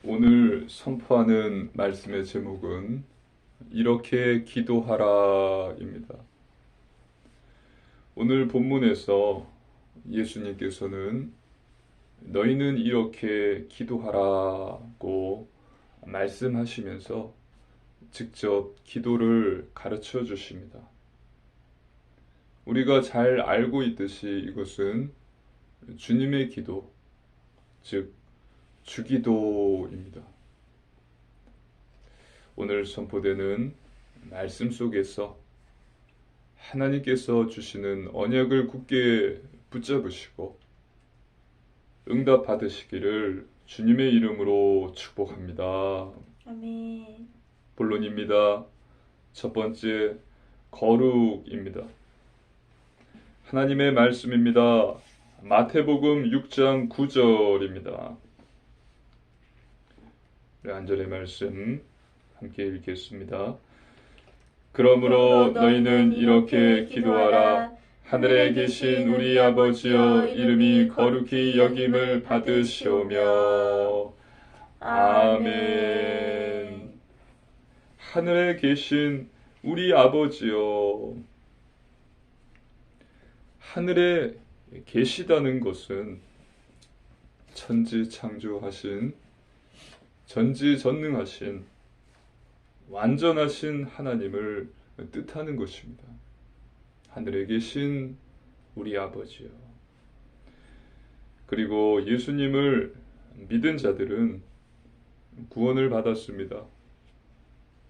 오늘 선포하는 말씀의 제목은 이렇게 기도하라입니다. 오늘 본문에서 예수님께서는 너희는 이렇게 기도하라고 말씀하시면서 직접 기도를 가르쳐 주십니다. 우리가 잘 알고 있듯이 이것은 주님의 기도, 즉 주기도입니다. 오늘 선포되는 말씀 속에서 하나님께서 주시는 언약을 굳게 붙잡으시고 응답 받으시기를 주님의 이름으로 축복합니다. 아멘. 본론입니다. 첫 번째, 거룩입니다. 하나님의 말씀입니다. 마태복음 6장 9절입니다. 한 절의 말씀 함께 읽겠습니다. 그러므로 너희는 이렇게 기도하라. 하늘에 계신 우리 아버지여, 이름이 거룩히 여김을 받으시오며. 아멘. 하늘에 계신 우리 아버지여. 하늘에 계시다는 것은 천지창조하신, 전지전능하신, 완전하신 하나님을 뜻하는 것입니다. 하늘에 계신 우리 아버지요. 그리고 예수님을 믿은 자들은 구원을 받았습니다.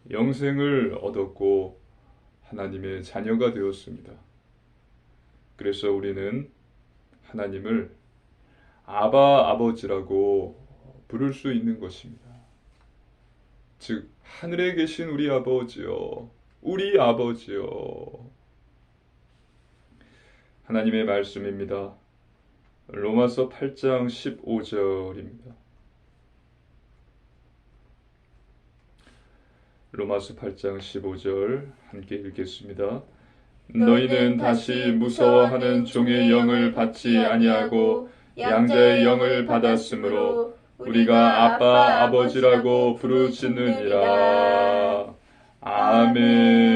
영생을 얻었고 하나님의 자녀가 되었습니다. 그래서 우리는 하나님을 아바 아버지라고 부를 수 있는 것입니다. 즉 하늘에 계신 우리 아버지요, 우리 아버지요. 하나님의 말씀입니다. 로마서 8장 15절입니다. 로마서 8장 15절 함께 읽겠습니다. 너희는 다시 무서워하는 종의 영을 받지 아니하고 양자의 영을 받았으므로 우리가 아빠 아버지라고 부르짖느니라. 아멘.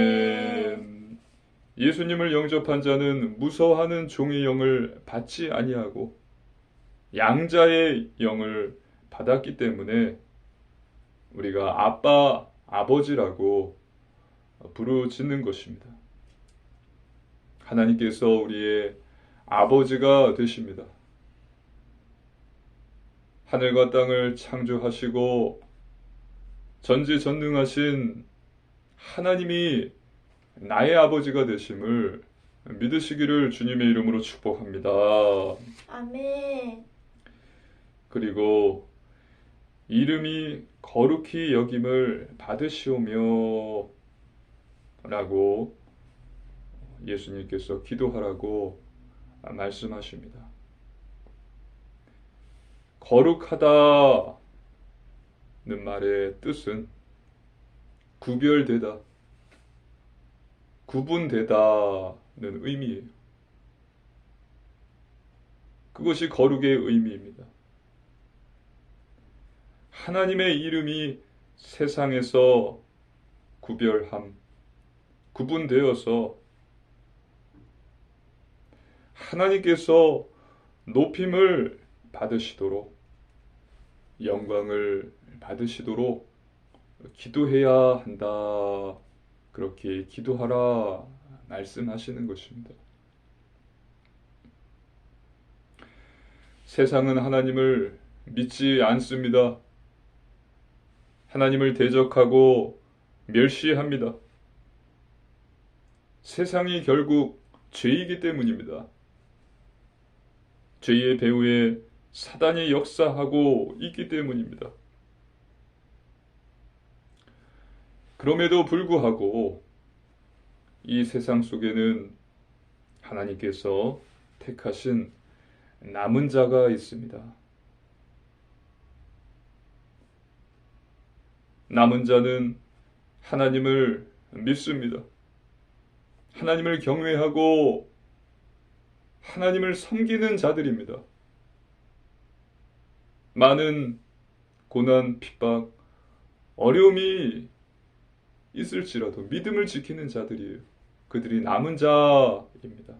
예수님을 영접한 자는 무서워하는 종의 영을 받지 아니하고 양자의 영을 받았기 때문에 우리가 아빠 아버지라고 부르짖는 것입니다. 하나님께서 우리의 아버지가 되십니다. 하늘과 땅을 창조하시고 전지전능하신 하나님이 나의 아버지가 되심을 믿으시기를 주님의 이름으로 축복합니다. 아멘. 그리고 이름이 거룩히 여김을 받으시오며 라고 예수님께서 기도하라고 말씀하십니다. 거룩하다는 말의 뜻은 구별되다, 구분되다는 의미예요. 그것이 거룩의 의미입니다. 하나님의 이름이 세상에서 구별함, 구분되어서 하나님께서 높임을 받으시도록, 영광을 받으시도록 기도해야 한다. 그렇게 기도하라 말씀하시는 것입니다. 세상은 하나님을 믿지 않습니다. 하나님을 대적하고 멸시합니다. 세상이 결국 죄이기 때문입니다. 죄의 배후에 사단이 역사하고 있기 때문입니다. 그럼에도 불구하고 이 세상 속에는 하나님께서 택하신 남은 자가 있습니다. 남은 자는 하나님을 믿습니다. 하나님을 경외하고 하나님을 섬기는 자들입니다. 많은 고난, 핍박, 어려움이 있을지라도 믿음을 지키는 자들이에요. 그들이 남은 자입니다.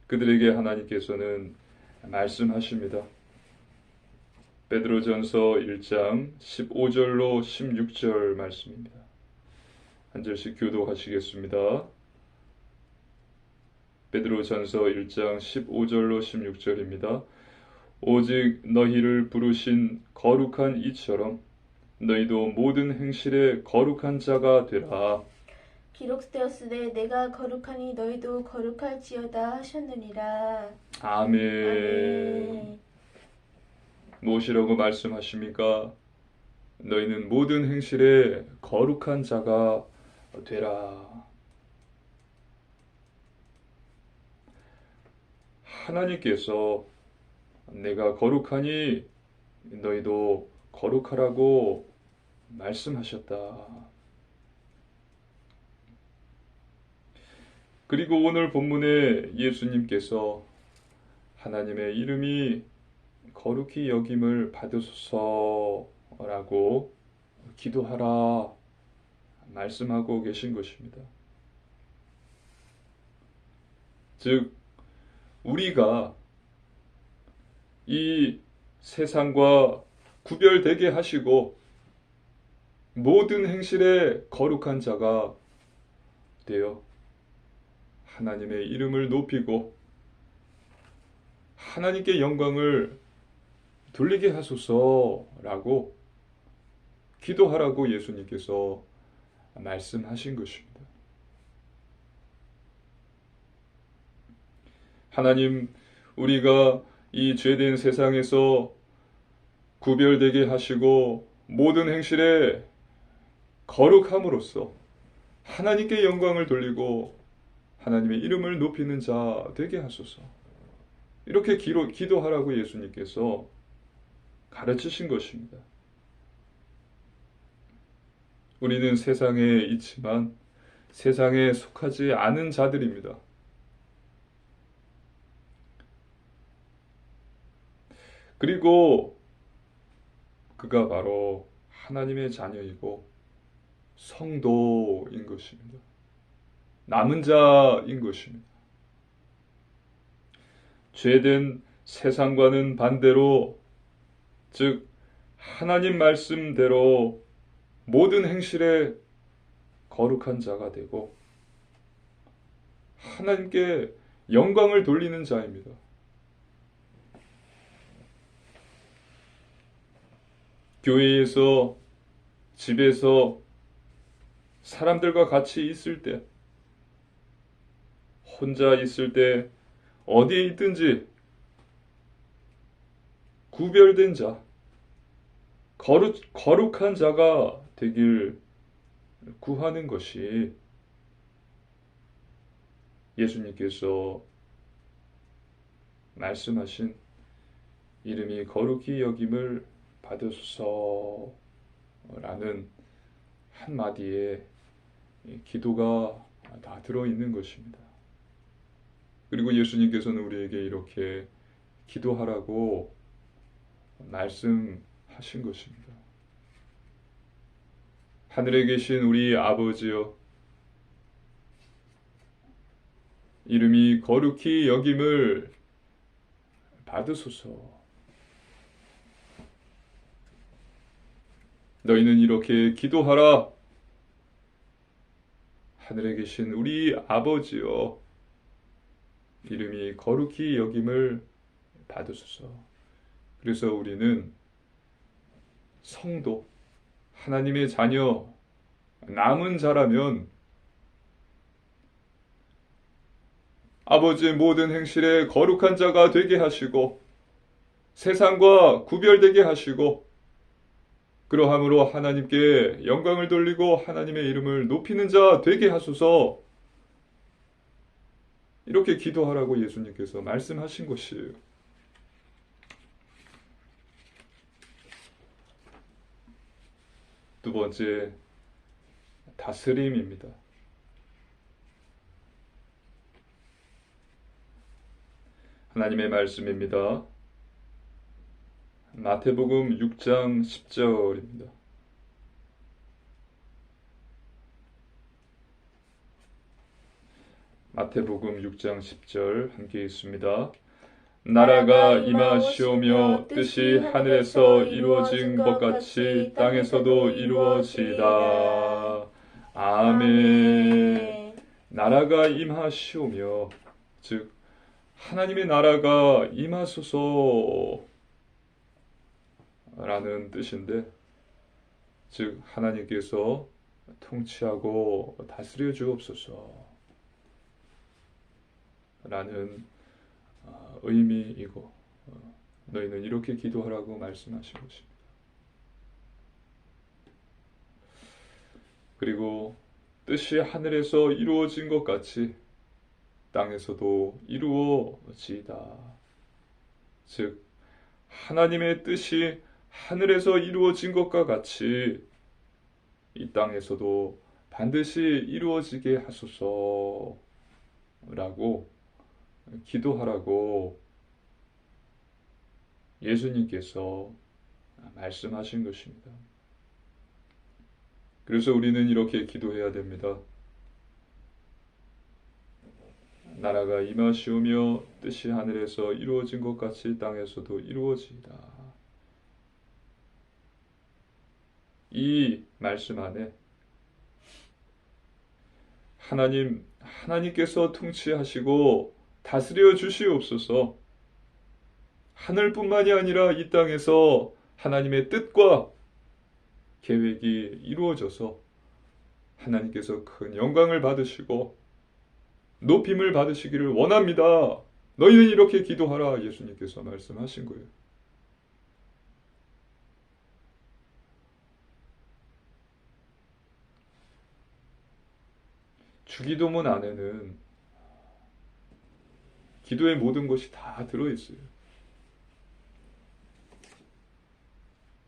그들에게 하나님께서는 말씀하십니다. 베드로전서 1장 15절로 16절 말씀입니다. 한 절씩 교독하시겠습니다. 베드로전서 1장 15절로 16절입니다. 오직 너희를 부르신 거룩한 이처럼 너희도 모든 행실에 거룩한 자가 되라. 기록되었으되 내가 거룩하니 너희도 거룩할지어다 하셨느니라. 아멘. 아멘. 무엇이라고 말씀하십니까? 너희는 모든 행실에 거룩한 자가 되라. 하나님께서 내가 거룩하니 너희도 거룩하라고 말씀하셨다. 그리고 오늘 본문에 예수님께서 하나님의 이름이 거룩히 여김을 받으소서라고 기도하라 말씀하고 계신 것입니다. 즉 우리가 이 세상과 구별되게 하시고 모든 행실에 거룩한 자가 되어 하나님의 이름을 높이고 하나님께 영광을 돌리게 하소서라고 기도하라고 예수님께서 말씀하신 것입니다. 하나님, 우리가 이 죄된 세상에서 구별되게 하시고 모든 행실에 거룩함으로써 하나님께 영광을 돌리고 하나님의 이름을 높이는 자 되게 하소서. 이렇게 기도하라고 예수님께서 가르치신 것입니다. 우리는 세상에 있지만 세상에 속하지 않은 자들입니다. 그리고 그가 바로 하나님의 자녀이고 성도인 것입니다. 남은 자인 것입니다. 죄된 세상과는 반대로, 즉 하나님 말씀대로 모든 행실에 거룩한 자가 되고 하나님께 영광을 돌리는 자입니다. 교회에서, 집에서 사람들과 같이 있을 때, 혼자 있을 때, 어디에 있든지 구별된 자, 거룩한 자가 되길 구하는 것이 예수님께서 말씀하신 이름이 거룩히 여김을 받으소서라는 한마디에 기도가 다 들어있는 것입니다. 그리고 예수님께서는 우리에게 이렇게 기도하라고 말씀하신 것입니다. 하늘에 계신 우리 아버지여, 이름이 거룩히 여김을 받으소서. 너희는 이렇게 기도하라. 하늘에 계신 우리 아버지여, 이름이 거룩히 여김을 받으소서. 그래서 우리는 성도, 하나님의 자녀, 남은 자라면 아버지의 모든 행실에 거룩한 자가 되게 하시고 세상과 구별되게 하시고 그러함으로 하나님께 영광을 돌리고 하나님의 이름을 높이는 자 되게 하소서. 이렇게 기도하라고 예수님께서 말씀하신 것이에요. 두 번째, 다스림입니다. 하나님의 말씀입니다. 마태복음 6장 10절입니다. 마태복음 6장 10절 함께 읽습니다. 나라가 임하시오며 뜻이 하늘에서 이루어진 것 같이 땅에서도 이루어지이다. 아멘. 나라가 임하시오며, 즉 하나님의 나라가 임하소서 라는 뜻인데, 즉 하나님께서 통치하고 다스려 주옵소서 라는 의미이고, 너희는 이렇게 기도하라고 말씀하신 것입니다. 그리고 뜻이 하늘에서 이루어진 것 같이 땅에서도 이루어지이다. 즉 하나님의 뜻이 하늘에서 이루어진 것과 같이 이 땅에서도 반드시 이루어지게 하소서라고 기도하라고 예수님께서 말씀하신 것입니다. 그래서 우리는 이렇게 기도해야 됩니다. 나라가 임하시오며 뜻이 하늘에서 이루어진 것 같이 땅에서도 이루어지이다. 이 말씀 안에 하나님께서 통치하시고 다스려 주시옵소서. 하늘뿐만이 아니라 이 땅에서 하나님의 뜻과 계획이 이루어져서 하나님께서 큰 영광을 받으시고 높임을 받으시기를 원합니다. 너희는 이렇게 기도하라. 예수님께서 말씀하신 거예요. 주기도문 안에는 기도의 모든 것이 다 들어있어요.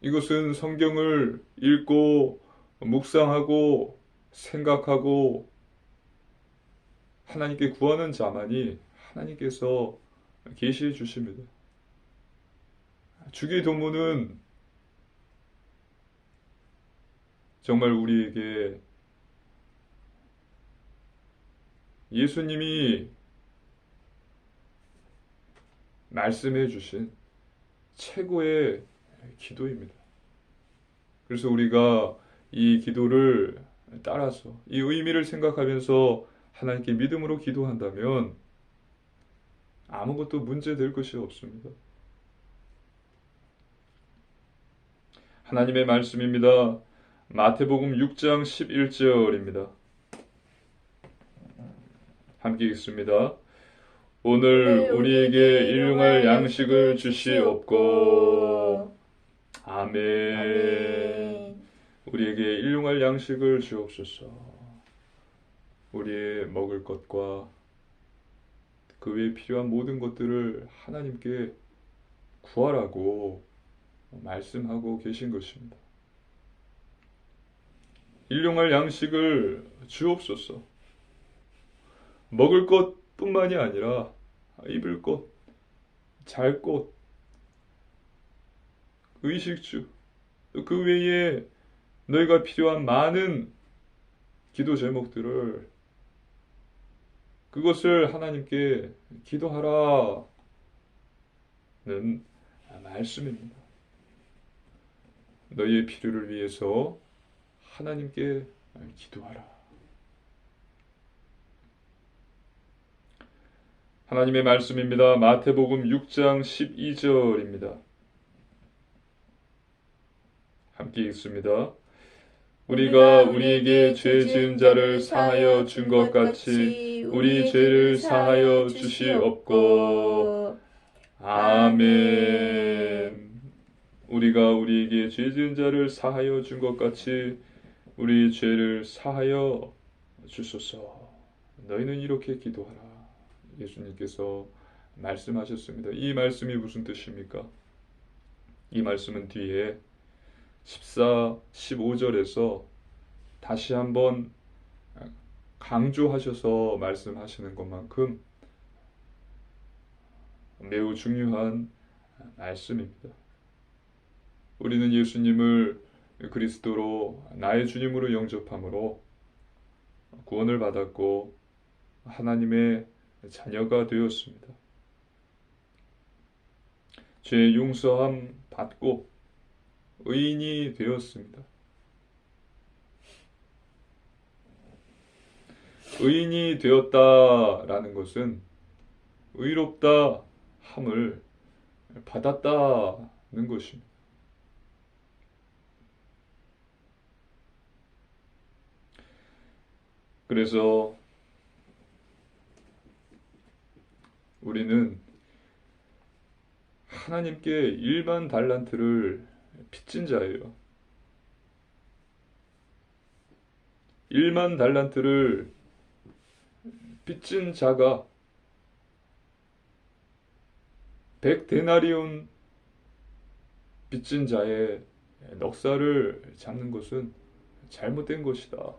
이것은 성경을 읽고 묵상하고 생각하고 하나님께 구하는 자만이 하나님께서 계시해 주십니다. 주기도문은 정말 우리에게 예수님이 말씀해 주신 최고의 기도입니다. 그래서 우리가 이 기도를 따라서 이 의미를 생각하면서 하나님께 믿음으로 기도한다면 아무것도 문제될 것이 없습니다. 하나님의 말씀입니다. 마태복음 6장 11절입니다. 함께 읽습니다. 오늘 우리에게 일용할 양식을 주시옵고. 아멘. 우리에게 일용할 양식을 주옵소서. 우리의 먹을 것과 그 외에 필요한 모든 것들을 하나님께 구하라고 말씀하고 계신 것입니다. 일용할 양식을 주옵소서. 먹을 것뿐만이 아니라 입을 것, 잘 것, 의식주, 그 외에 너희가 필요한 많은 기도 제목들을 그것을 하나님께 기도하라는 말씀입니다. 너희의 필요를 위해서 하나님께 기도하라. 하나님의 말씀입니다. 마태복음 6장 12절입니다. 함께 읽습니다. 우리가 우리에게 죄 지은 자를 사하여 준 것 같이 우리 죄를 사하여 주시옵고. 아멘. 우리가 우리에게 죄 지은 자를 사하여 준 것 같이 우리 죄를 사하여 주소서. 너희는 이렇게 기도하라. 예수님께서 말씀하셨습니다. 이 말씀이 무슨 뜻입니까? 이 말씀은 뒤에 14, 15절에서 다시 한번 강조하셔서 말씀하시는 것만큼 매우 중요한 말씀입니다. 우리는 예수님을 그리스도로 나의 주님으로 영접함으로 구원을 받았고 하나님의 자녀가 되었습니다. 죄 용서함 받고 의인이 되었습니다. 의인이 되었다라는 것은 의롭다 함을 받았다는 것입니다. 그래서 우리는 하나님께 1만 달란트를 빚진 자예요. 1만 달란트를 빚진 자가 100데나리온 빚진 자의 넉살을 잡는 것은 잘못된 것이다.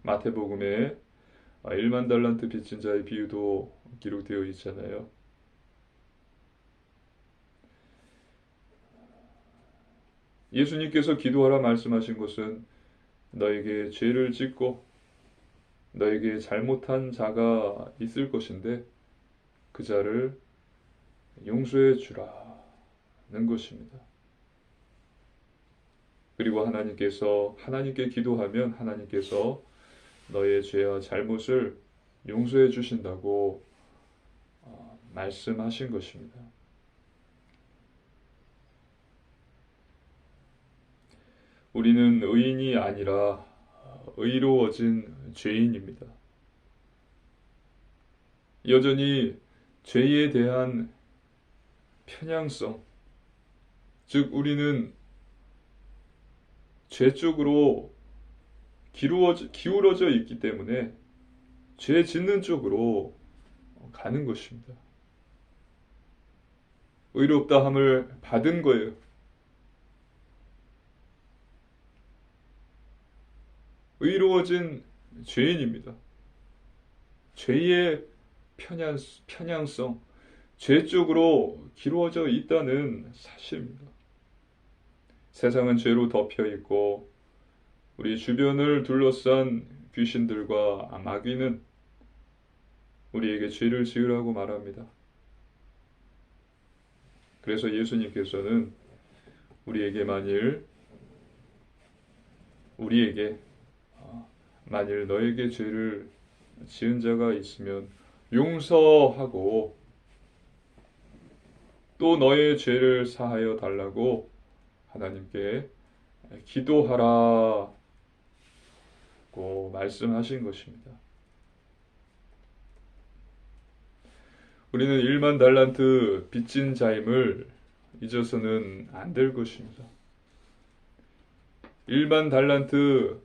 마태복음에 1만 달란트 빚진 자의 비유도 기록되어 있잖아요. 예수님께서 기도하라 말씀하신 것은 너에게 죄를 짓고 너에게 잘못한 자가 있을 것인데 그 자를 용서해 주라는 것입니다. 그리고 하나님께 기도하면 하나님께서 너의 죄와 잘못을 용서해 주신다고 말씀하신 것입니다. 우리는 의인이 아니라 의로워진 죄인입니다. 여전히 죄에 대한 편향성, 즉 우리는 죄 쪽으로 기울어져 있기 때문에 죄 짓는 쪽으로 가는 것입니다. 의롭다함을 받은 거예요. 의로워진 죄인입니다. 죄의 편향성, 죄 쪽으로 기울어져 있다는 사실입니다. 세상은 죄로 덮여 있고 우리 주변을 둘러싼 귀신들과 마귀는 우리에게 죄를 지으라고 말합니다. 그래서 예수님께서는 우리에게 만일 너에게 죄를 지은 자가 있으면 용서하고 또 너의 죄를 사하여 달라고 하나님께 기도하라고 말씀하신 것입니다. 우리는 1만 달란트 빚진 자임을 잊어서는 안 될 것입니다. 1만 달란트,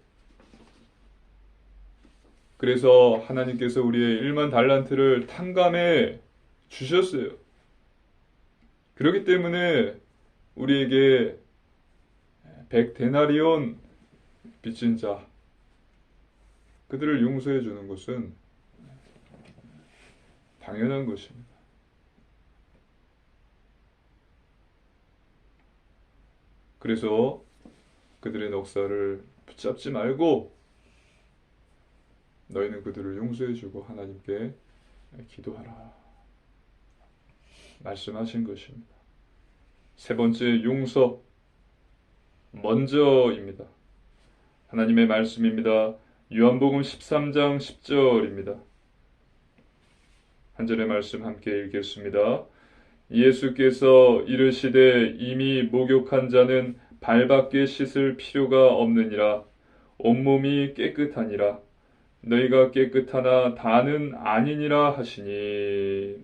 그래서 하나님께서 우리의 1만 달란트를 탕감해 주셨어요. 그렇기 때문에 우리에게 100데나리온 빚진 자, 그들을 용서해 주는 것은 당연한 것입니다. 그래서 그들의 넉살을 붙잡지 말고 너희는 그들을 용서해 주고 하나님께 기도하라 말씀하신 것입니다. 세 번째, 용서 먼저입니다. 하나님의 말씀입니다. 요한복음 13장 10절입니다. 한 절의 말씀 함께 읽겠습니다. 예수께서 이르시되 이미 목욕한 자는 발밖에 씻을 필요가 없느니라. 온몸이 깨끗하니라. 너희가 깨끗하나 다는 아니니라 하시니.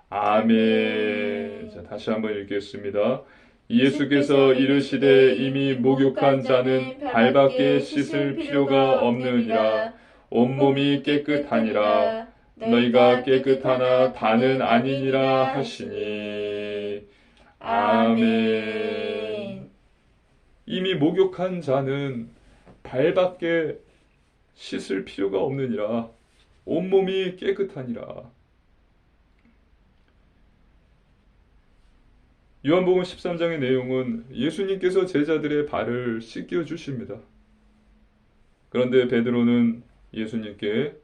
아멘. 자, 다시 한번 읽겠습니다. 예수께서 이르시되 이미 목욕한 자는 발밖에 씻을 필요가 없느니라. 온몸이 깨끗하니라. 너희가 깨끗하나 다는 아니니라 하시니. 아멘. 이미 목욕한 자는 발밖에 씻을 필요가 없느니라. 온몸이 깨끗하니라. 요한복음 13장의 내용은 예수님께서 제자들의 발을 씻겨 주십니다. 그런데 예수님께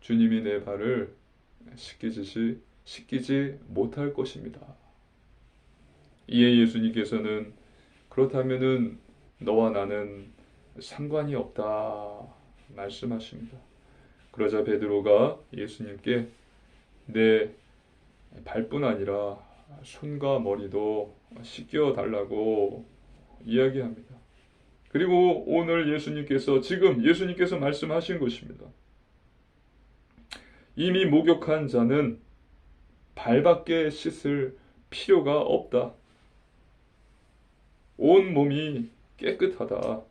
주님이 내 발을 씻기지 못할 것입니다. 이에 예수님께서는 그렇다면은 너와 나는 상관이 없다 말씀하십니다. 그러자 베드로가 예수님께 내 발뿐 아니라 손과 머리도 씻겨 달라고 이야기합니다. 그리고 오늘 지금 예수님께서 말씀하신 것입니다. 이미 목욕한 자는 발밖에 씻을 필요가 없다. 온 몸이 깨끗하다.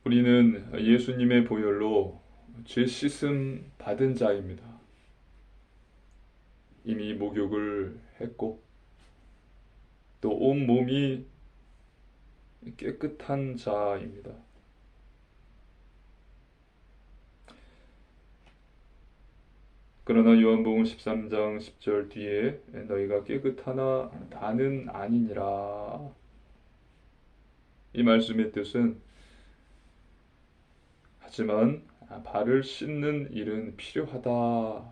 우리는 예수님의 보혈로 죄 씻음 받은 자입니다. 이미 목욕을 했고 또 온 몸이 깨끗한 자입니다. 그러나 요한복음 13장 10절 뒤에 너희가 깨끗하나 다는 아니니라. 이 말씀의 뜻은 하지만 발을 씻는 일은 필요하다라고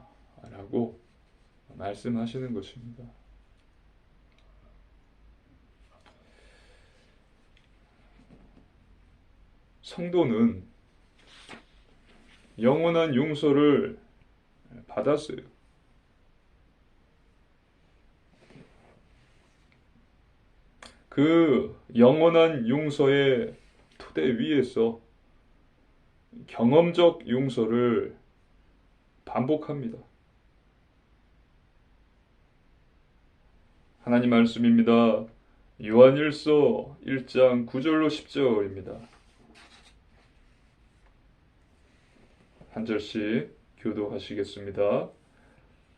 말씀하시는 것입니다. 성도는 영원한 용서를 받았어요. 그 영원한 용서의 토대 위에서 경험적 용서를 반복합니다. 하나님 말씀입니다. 요한일서 1장 9절로 10절입니다. 한 절씩 교도하시겠습니다.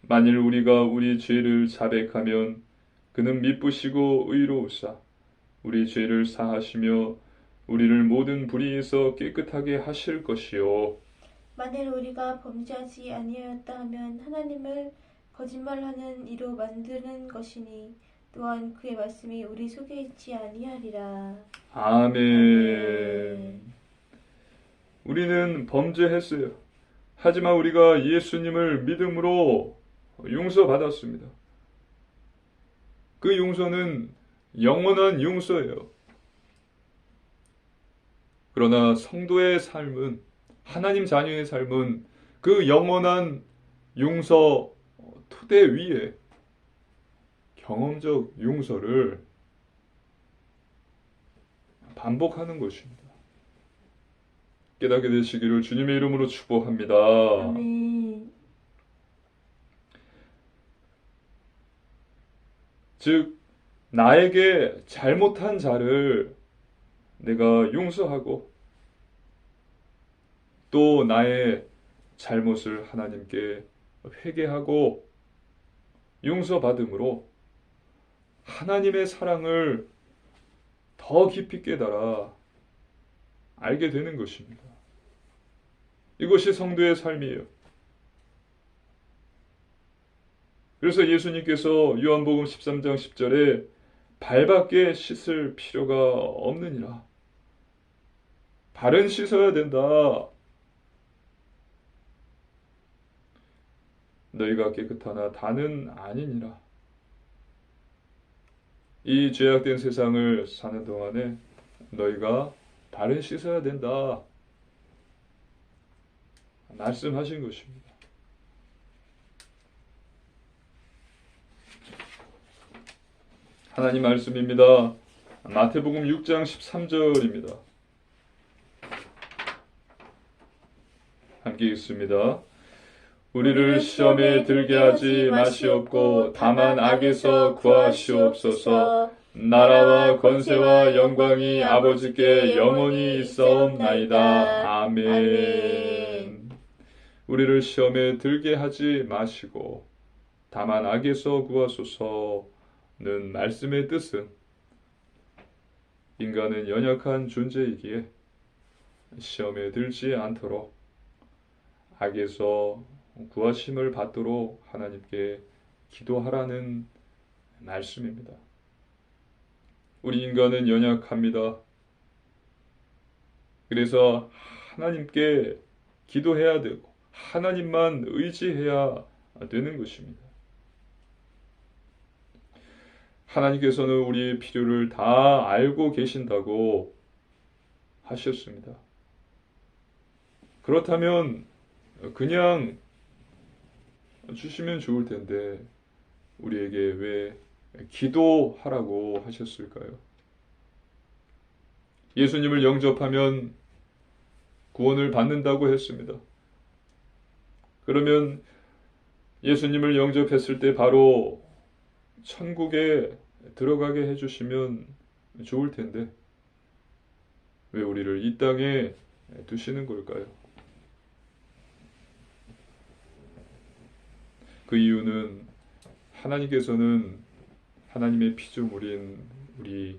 만일 우리가 우리 죄를 자백하면 그는 미쁘시고 의로우사 우리 죄를 사하시며 우리를 모든 불의에서 깨끗하게 하실 것이요. 만일 우리가 범죄하지 아니하였다 하면 하나님을 거짓말하는 이로 만드는 것이니 또한 그의 말씀이 우리 속에 있지 아니하리라. 아멘. 우리는 범죄했어요. 하지만 우리가 예수님을 믿음으로 용서받았습니다. 그 용서는 영원한 용서예요. 그러나 성도의 삶은, 하나님 자녀의 삶은 그 영원한 용서 토대 위에 경험적 용서를 반복하는 것입니다. 깨닫게 되시기를 주님의 이름으로 축복합니다. 아멘. 즉, 나에게 잘못한 자를 내가 용서하고 또 나의 잘못을 하나님께 회개하고 용서받음으로 하나님의 사랑을 더 깊이 깨달아 알게 되는 것입니다. 이것이 성도의 삶이에요. 그래서 예수님께서 요한복음 13장 10절에 발밖에 씻을 필요가 없느니라. 발은 씻어야 된다. 너희가 깨끗하나 다는 아니니라. 이 죄악된 세상을 사는 동안에 너희가 발은 씻어야 된다. 말씀하신 것입니다. 하나님 말씀입니다. 마태복음 6장 13절입니다. 함께 읽습니다. 우리를 시험에 들게 하지 마시옵고 다만 악에서 구하시옵소서. 나라와 권세와 영광이 아버지께 영원히 있사옵나이다. 아멘. 우리를 시험에 들게 하지 마시고 다만 악에서 구하소서는 말씀의 뜻은 인간은 연약한 존재이기에 시험에 들지 않도록 악에서 구하심을 받도록 하나님께 기도하라는 말씀입니다. 우리 인간은 연약합니다. 그래서 하나님께 기도해야 되고 하나님만 의지해야 되는 것입니다. 하나님께서는 우리의 필요를 다 알고 계신다고 하셨습니다. 그렇다면 그냥 주시면 좋을 텐데 우리에게 왜 기도하라고 하셨을까요? 예수님을 영접하면 구원을 받는다고 했습니다. 그러면 예수님을 영접했을 때 바로 천국에 들어가게 해주시면 좋을 텐데 왜 우리를 이 땅에 두시는 걸까요? 그 이유는 하나님께서는 하나님의 피조물인 우리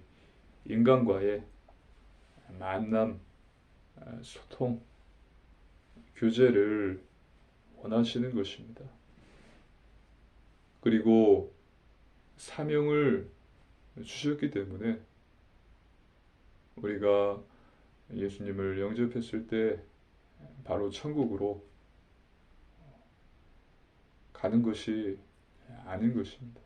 인간과의 만남, 소통, 교제를 원하시는 것입니다. 그리고 사명을 주셨기 때문에 우리가 예수님을 영접했을 때 바로 천국으로 가는 것이 아닌 것입니다.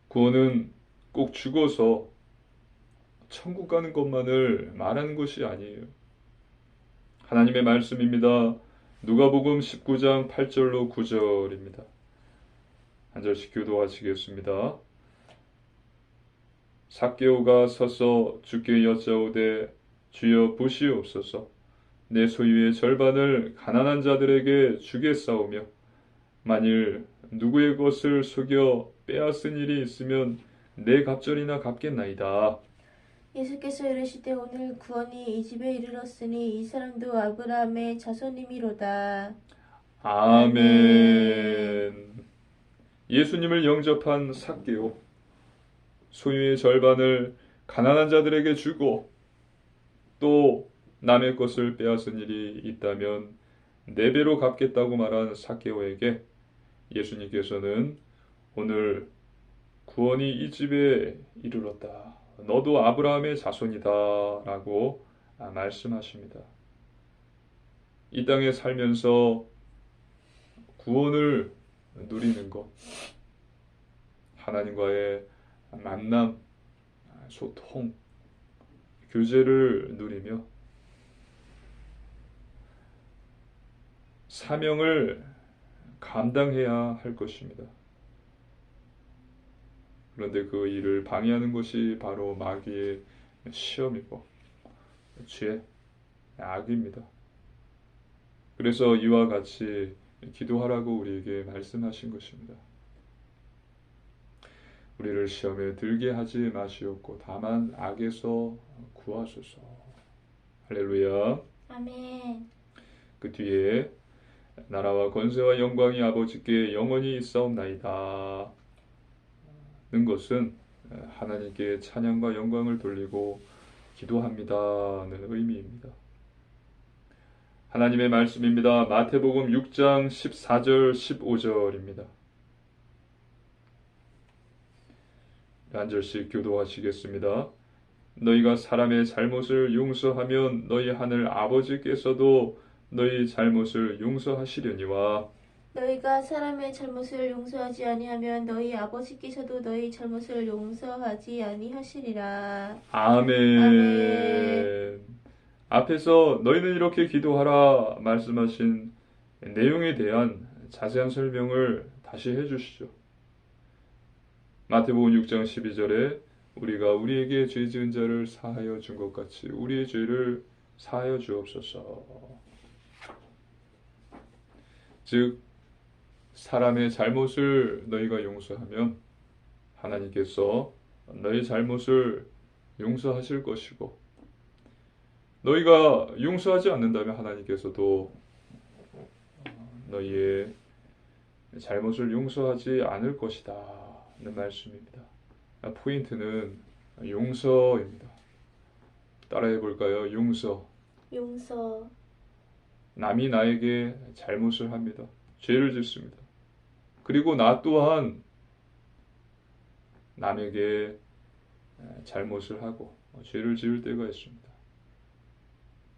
구원은 꼭 죽어서 천국 가는 것만을 말하는 것이 아니에요. 하나님의 말씀입니다. 누가복음 19장 8절로 9절입니다. 한 절씩 교도하시겠습니다. 삭개오가 서서 주께 여짜오되 주여 보시옵소서 내 소유의 절반을 가난한 자들에게 주겠사오며 만일 누구의 것을 속여 빼앗은 일이 있으면 내 갑절이나 갚겠나이다. 예수께서 이르시되 오늘 구원이 이 집에 이르렀으니 이 사람도 아브라함의 자손임이로다. 아멘. 예수님을 영접한 삭개오, 소유의 절반을 가난한 자들에게 주고 또 남의 것을 빼앗은 일이 있다면 4배로 갚겠다고 말한 삭개오에게 예수님께서는 오늘 구원이 이 집에 이르렀다. 너도 아브라함의 자손이다 라고 말씀하십니다. 이 땅에 살면서 구원을 누리는 것, 하나님과의 만남, 소통, 교제를 누리며 사명을 감당해야 할 것입니다. 그런데 그 일을 방해하는 것이 바로 마귀의 시험이고 죄, 악입니다. 그래서 이와 같이 기도하라고 우리에게 말씀하신 것입니다. 우리를 시험에 들게 하지 마시옵고 다만 악에서 구하소서. 할렐루야. 아멘. 그 뒤에 나라와 권세와 영광이 아버지께 영원히 있사옵나이다 는 것은 하나님께 찬양과 영광을 돌리고 기도합니다는 의미입니다. 하나님의 말씀입니다. 마태복음 6장 14절 15절입니다. 한 절씩 교도하시겠습니다. 너희가 사람의 잘못을 용서하면 너희 하늘 아버지께서도 너희 잘못을 용서하시려니와 너희가 사람의 잘못을 용서하지 아니하면 너희 아버지께서도 너희 잘못을 용서하지 아니하시리라. 아멘. 아멘. 앞에서 너희는 이렇게 기도하라 말씀하신 내용에 대한 자세한 설명을 다시 해주시죠. 마태복음 6장 12절에 우리가 우리에게 죄 지은 자를 사하여 준 것 같이 우리의 죄를 사하여 주옵소서. 즉 사람의 잘못을 너희가 용서하면 하나님께서 너희 잘못을 용서하실 것이고 너희가 용서하지 않는다면 하나님께서도 너희의 잘못을 용서하지 않을 것이다 는 말씀입니다. 포인트는 용서입니다. 따라해 볼까요? 용서. 용서. 남이 나에게 잘못을 합니다. 죄를 짓습니다. 그리고 나 또한 남에게 잘못을 하고 죄를 지을 때가 있습니다.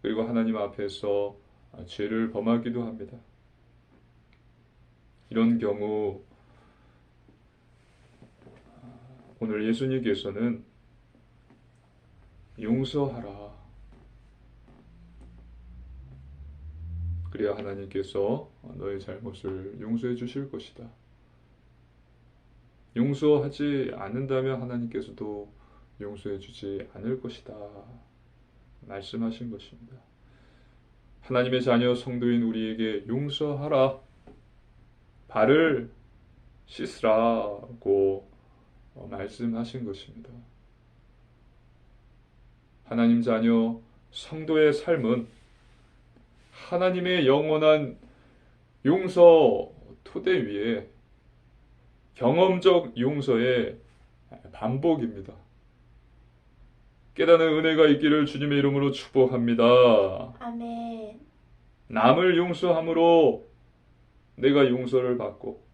그리고 하나님 앞에서 죄를 범하기도 합니다. 이런 경우 오늘 예수님께서는 용서하라. 그래야 하나님께서 너의 잘못을 용서해 주실 것이다. 용서하지 않는다면 하나님께서도 용서해 주지 않을 것이다. 말씀하신 것입니다. 하나님의 자녀 성도인 우리에게 용서하라. 발을 씻으라고 말씀하신 것입니다. 하나님 자녀 성도의 삶은 하나님의 영원한 용서 토대 위에 경험적 용서의 반복입니다. 깨닫는 은혜가 있기를 주님의 이름으로 축복합니다. 아멘. 남을 용서함으로 내가 용서를 받고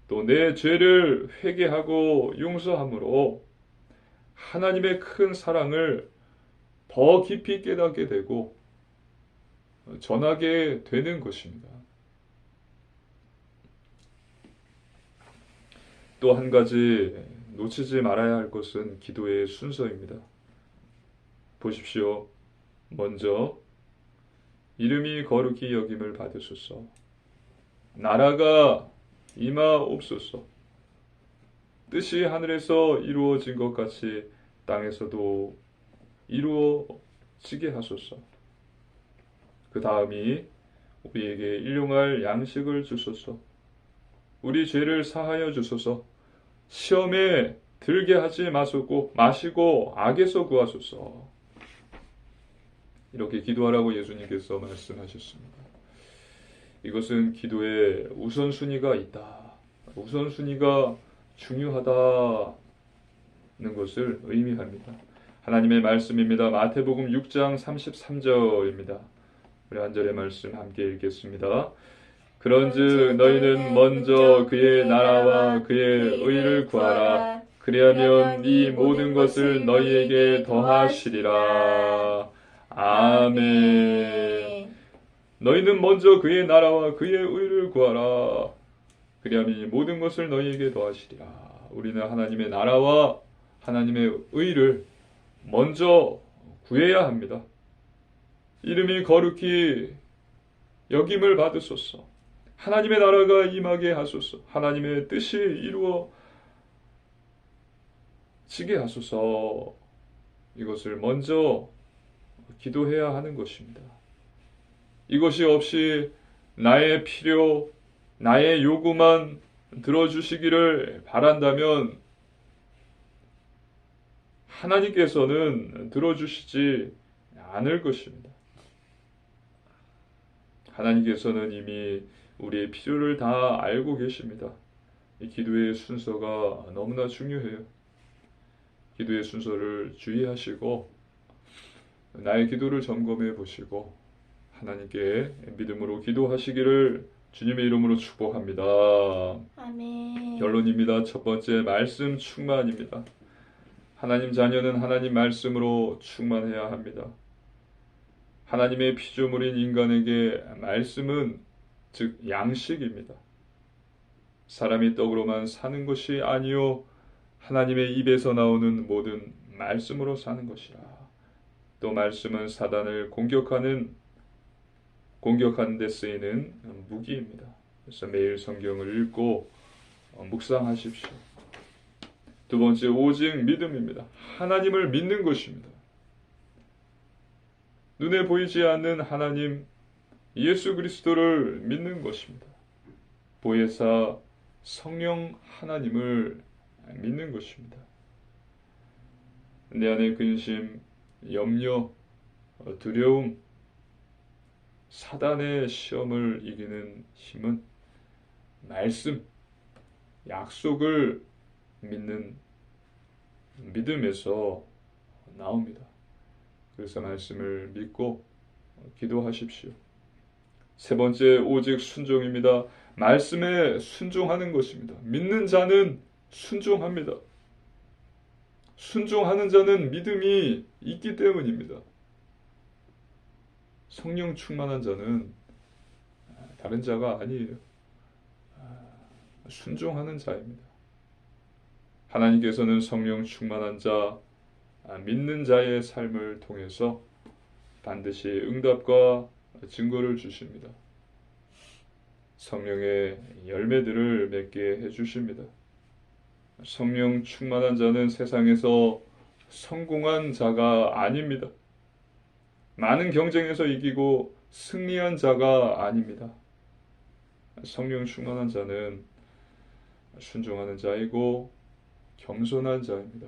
또 내 죄를 회개하고 용서함으로 하나님의 큰 사랑을 더 깊이 깨닫게 되고 전하게 되는 것입니다. 또 한 가지 놓치지 말아야 할 것은 기도의 순서입니다. 보십시오. 먼저 이름이 거룩히 여김을 받으소서. 나라가 임하옵소서. 뜻이 하늘에서 이루어진 것 같이 땅에서도 이루어지게 하소서. 그 다음이 우리에게 일용할 양식을 주소서. 우리 죄를 사하여 주소서. 시험에 들게 하지 마시고 악에서 구하소서. 이렇게 기도하라고 예수님께서 말씀하셨습니다. 이것은 기도에 우선순위가 있다. 우선순위가 중요하다는 것을 의미합니다. 하나님의 말씀입니다. 마태복음 6장 33절입니다. 우리 한 절의 말씀 함께 읽겠습니다. 그런즉 너희는 먼저 그의 나라와 그의 의를 구하라. 그리하면 이 모든 것을 너희에게 더하시리라. 아멘. 너희는 먼저 그의 나라와 그의 의를 구하라. 그리하면 이 모든 것을 너희에게 더하시리라. 우리는 하나님의 나라와 하나님의 의를 먼저 구해야 합니다. 이름이 거룩히 여김을 받으소서. 하나님의 나라가 임하게 하소서. 하나님의 뜻이 이루어지게 하소서. 이것을 먼저 기도해야 하는 것입니다. 이것이 없이 나의 필요, 나의 요구만 들어주시기를 바란다면 하나님께서는 들어주시지 않을 것입니다. 하나님께서는 이미 우리의 필요를 다 알고 계십니다. 이 기도의 순서가 너무나 중요해요. 기도의 순서를 주의하시고 나의 기도를 점검해 보시고 하나님께 믿음으로 기도하시기를 주님의 이름으로 축복합니다. 아멘. 결론입니다. 첫 번째, 말씀 충만입니다. 하나님 자녀는 하나님 말씀으로 충만해야 합니다. 하나님의 피조물인 인간에게 말씀은 즉 양식입니다. 사람이 떡으로만 사는 것이 아니요 하나님의 입에서 나오는 모든 말씀으로 사는 것이라. 또 말씀은 사단을 공격하는 데 쓰이는 무기입니다. 그래서 매일 성경을 읽고 묵상하십시오. 두 번째, 오직 믿음입니다. 하나님을 믿는 것입니다. 눈에 보이지 않는 하나님 예수 그리스도를 믿는 것입니다. 보혜사 성령 하나님을 믿는 것입니다. 내 안의 근심, 염려, 두려움, 사단의 시험을 이기는 힘은 말씀, 약속을 믿는 믿음에서 나옵니다. 그래서 말씀을 믿고 기도하십시오. 세 번째, 오직 순종입니다. 말씀에 순종하는 것입니다. 믿는 자는 순종합니다. 순종하는 자는 믿음이 있기 때문입니다. 성령 충만한 자는 다른 자가 아니에요. 순종하는 자입니다. 하나님께서는 성령 충만한 자, 믿는 자의 삶을 통해서 반드시 응답과 증거를 주십니다. 성령의 열매들을 맺게 해주십니다. 성령 충만한 자는 세상에서 성공한 자가 아닙니다. 많은 경쟁에서 이기고 승리한 자가 아닙니다. 성령 충만한 자는 순종하는 자이고 겸손한 자입니다.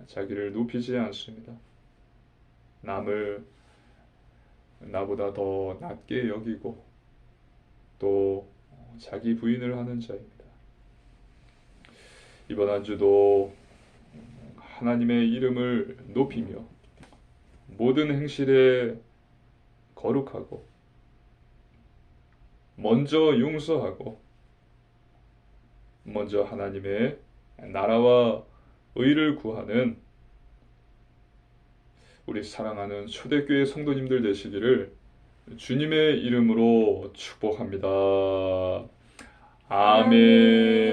자기를 높이지 않습니다. 남을 나보다 더 낮게 여기고 또 자기 부인을 하는 자입니다. 이번 한 주도 하나님의 이름을 높이며 모든 행실에 거룩하고 먼저 용서하고 먼저 하나님의 나라와 의를 구하는 우리 사랑하는 초대교회 성도님들 되시기를 주님의 이름으로 축복합니다. 아멘.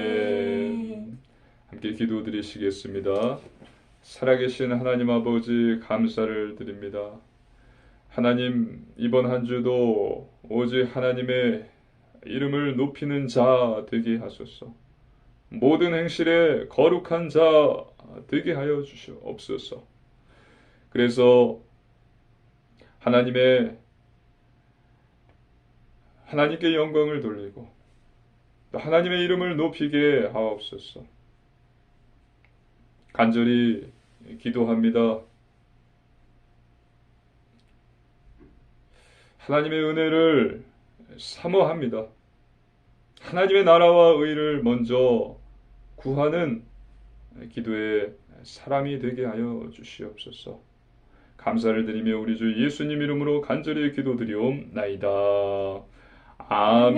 함께 기도드리시겠습니다. 살아계신 하나님 아버지 감사를 드립니다. 하나님, 이번 한 주도 오직 하나님의 이름을 높이는 자 되게 하소서. 모든 행실에 거룩한 자 되게 하여 주시옵소서. 그래서 하나님께 영광을 돌리고 또 하나님의 이름을 높이게 하옵소서. 간절히 기도합니다. 하나님의 은혜를 사모합니다. 하나님의 나라와 의를 먼저 구하는 기도의 사람이 되게 하여 주시옵소서. 감사를 드리며 우리 주 예수님 이름으로 간절히 기도드리옵나이다. 아멘.